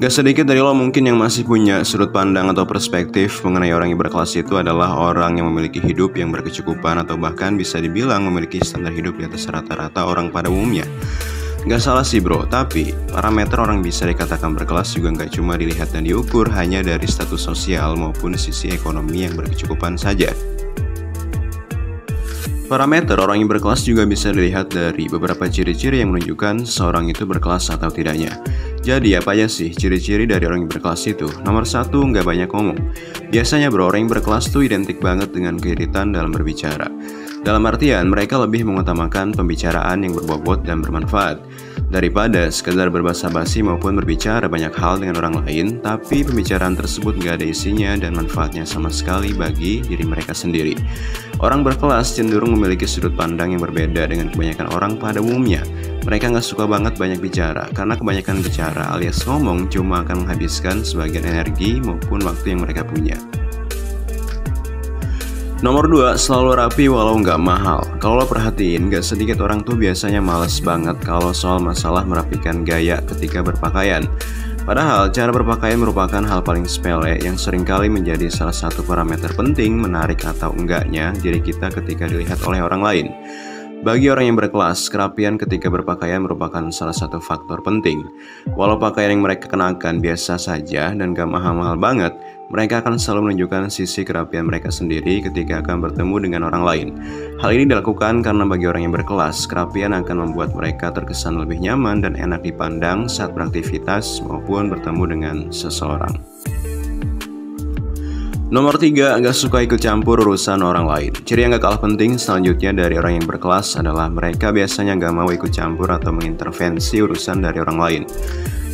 Gak sedikit dari lo mungkin yang masih punya sudut pandang atau perspektif mengenai orang yang berkelas itu adalah orang yang memiliki hidup yang berkecukupan atau bahkan bisa dibilang memiliki standar hidup di atas rata-rata orang pada umumnya. Gak salah sih bro, tapi parameter orang bisa dikatakan berkelas juga gak cuma dilihat dan diukur hanya dari status sosial maupun sisi ekonomi yang berkecukupan saja. Parameter orang yang berkelas juga bisa dilihat dari beberapa ciri-ciri yang menunjukkan seseorang itu berkelas atau tidaknya. Jadi apa aja sih ciri-ciri dari orang yang berkelas itu? Nomor satu, nggak banyak ngomong. Biasanya bro, orang yang berkelas tuh identik banget dengan keiritan dalam berbicara. Dalam artian, mereka lebih mengutamakan pembicaraan yang berbobot dan bermanfaat daripada sekedar berbahasa basi maupun berbicara banyak hal dengan orang lain, tapi pembicaraan tersebut nggak ada isinya dan manfaatnya sama sekali bagi diri mereka sendiri. Orang berkelas cenderung memiliki sudut pandang yang berbeda dengan kebanyakan orang pada umumnya. Mereka nggak suka banget banyak bicara, karena kebanyakan bicara alias ngomong cuma akan menghabiskan sebagian energi maupun waktu yang mereka punya. Nomor 2, selalu rapi walau nggak mahal. Kalau lo perhatiin, nggak sedikit orang tuh biasanya males banget kalau soal masalah merapikan gaya ketika berpakaian. Padahal cara berpakaian merupakan hal paling sepele yang seringkali menjadi salah satu parameter penting menarik atau enggaknya diri kita ketika dilihat oleh orang lain. Bagi orang yang berkelas, kerapian ketika berpakaian merupakan salah satu faktor penting. Walau pakaian yang mereka kenakan biasa saja dan gak mahal-mahal banget, mereka akan selalu menunjukkan sisi kerapian mereka sendiri ketika akan bertemu dengan orang lain. Hal ini dilakukan karena bagi orang yang berkelas, kerapian akan membuat mereka terkesan lebih nyaman dan enak dipandang saat beraktivitas maupun bertemu dengan seseorang. Nomor 3, gak suka ikut campur urusan orang lain. Ciri yang gak kalah penting selanjutnya dari orang yang berkelas adalah mereka biasanya gak mau ikut campur atau mengintervensi urusan dari orang lain.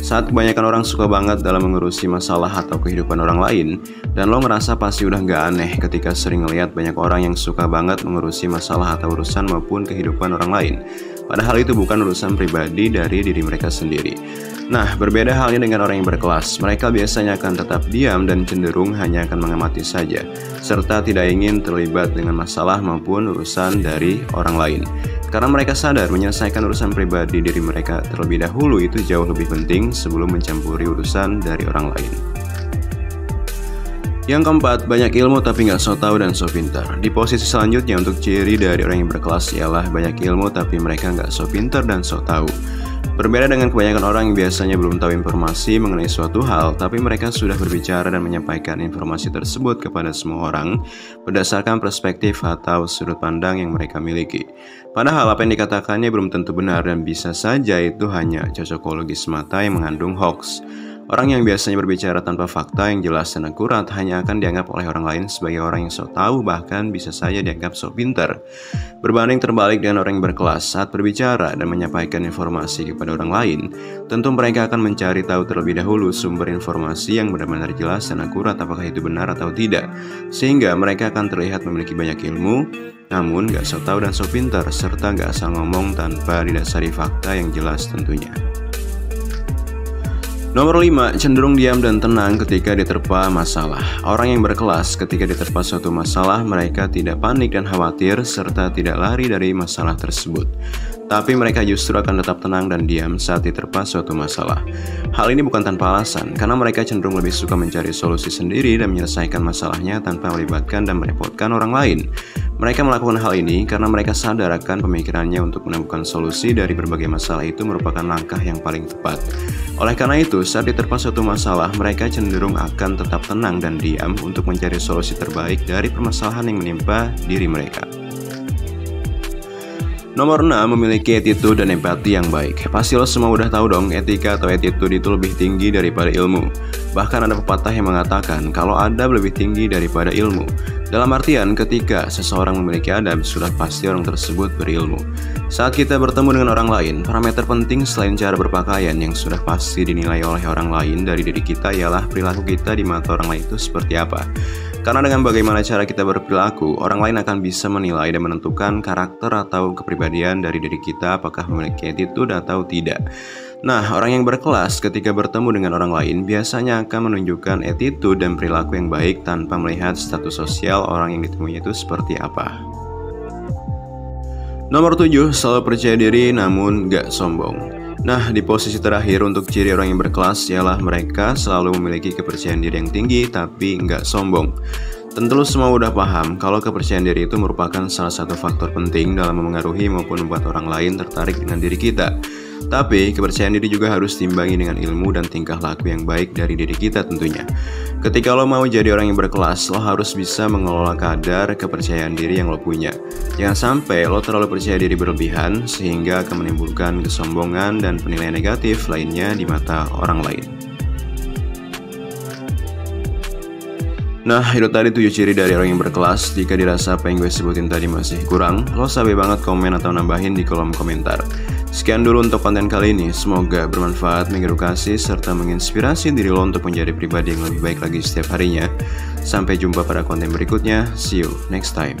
Saat kebanyakan orang suka banget dalam mengurusi masalah atau kehidupan orang lain, dan lo ngerasa pasti udah gak aneh ketika sering ngeliat banyak orang yang suka banget mengurusi masalah atau urusan maupun kehidupan orang lain. Padahal itu bukan urusan pribadi dari diri mereka sendiri. Nah, berbeda halnya dengan orang yang berkelas. Mereka biasanya akan tetap diam dan cenderung hanya akan mengamati saja, serta tidak ingin terlibat dengan masalah maupun urusan dari orang lain. Karena mereka sadar menyelesaikan urusan pribadi diri mereka terlebih dahulu itu jauh lebih penting sebelum mencampuri urusan dari orang lain. Yang keempat, banyak ilmu tapi nggak so tau dan so pintar. Di posisi selanjutnya untuk ciri dari orang yang berkelas ialah banyak ilmu tapi mereka nggak so pintar dan so tau. Berbeda dengan kebanyakan orang yang biasanya belum tahu informasi mengenai suatu hal, tapi mereka sudah berbicara dan menyampaikan informasi tersebut kepada semua orang berdasarkan perspektif atau sudut pandang yang mereka miliki. Padahal apa yang dikatakannya belum tentu benar dan bisa saja itu hanya cocokologi semata yang mengandung hoax. Orang yang biasanya berbicara tanpa fakta yang jelas dan akurat hanya akan dianggap oleh orang lain sebagai orang yang sok tahu, bahkan bisa saja dianggap sok pintar. Berbanding terbalik dengan orang yang berkelas, saat berbicara dan menyampaikan informasi kepada orang lain, tentu mereka akan mencari tahu terlebih dahulu sumber informasi yang benar-benar jelas dan akurat apakah itu benar atau tidak. Sehingga mereka akan terlihat memiliki banyak ilmu, namun gak sok tahu dan sok pintar, serta gak asal ngomong tanpa didasari fakta yang jelas tentunya. Nomor 5, cenderung diam dan tenang ketika diterpa masalah. Orang yang berkelas ketika diterpa suatu masalah, mereka tidak panik dan khawatir serta tidak lari dari masalah tersebut. Tapi mereka justru akan tetap tenang dan diam saat diterpa suatu masalah. Hal ini bukan tanpa alasan, karena mereka cenderung lebih suka mencari solusi sendiri dan menyelesaikan masalahnya tanpa melibatkan dan merepotkan orang lain. Mereka melakukan hal ini karena mereka sadar akan pemikirannya untuk menemukan solusi dari berbagai masalah itu merupakan langkah yang paling tepat. Oleh karena itu, saat diterpa suatu masalah, mereka cenderung akan tetap tenang dan diam untuk mencari solusi terbaik dari permasalahan yang menimpa diri mereka. Nomor 6, memiliki attitude dan empati yang baik. Pasti lo semua udah tahu dong, etika atau attitude itu lebih tinggi daripada ilmu. Bahkan ada pepatah yang mengatakan kalau adab lebih tinggi daripada ilmu. Dalam artian, ketika seseorang memiliki adab, sudah pasti orang tersebut berilmu. Saat kita bertemu dengan orang lain, parameter penting selain cara berpakaian yang sudah pasti dinilai oleh orang lain dari diri kita ialah perilaku kita di mata orang lain itu seperti apa. Karena dengan bagaimana cara kita berperilaku, orang lain akan bisa menilai dan menentukan karakter atau kepribadian dari diri kita apakah memiliki attitude atau tidak. Nah, orang yang berkelas ketika bertemu dengan orang lain biasanya akan menunjukkan attitude dan perilaku yang baik tanpa melihat status sosial orang yang ditemui itu seperti apa. Nomor 7, selalu percaya diri namun gak sombong. Nah, di posisi terakhir untuk ciri orang yang berkelas ialah mereka selalu memiliki kepercayaan diri yang tinggi tapi nggak sombong. Tentu lu semua udah paham kalau kepercayaan diri itu merupakan salah satu faktor penting dalam memengaruhi maupun membuat orang lain tertarik dengan diri kita. Tapi, kepercayaan diri juga harus diimbangi dengan ilmu dan tingkah laku yang baik dari diri kita tentunya. Ketika lo mau jadi orang yang berkelas, lo harus bisa mengelola kadar kepercayaan diri yang lo punya. Jangan sampai lo terlalu percaya diri berlebihan sehingga akan menimbulkan kesombongan dan penilaian negatif lainnya di mata orang lain. Nah, itu tadi 7 ciri dari orang yang berkelas. Jika dirasa apa yang gue sebutin tadi masih kurang, lo sabi banget komen atau nambahin di kolom komentar. Sekian dulu untuk konten kali ini, semoga bermanfaat, mengedukasi, serta menginspirasi diri lo untuk menjadi pribadi yang lebih baik lagi setiap harinya. Sampai jumpa pada konten berikutnya, see you next time.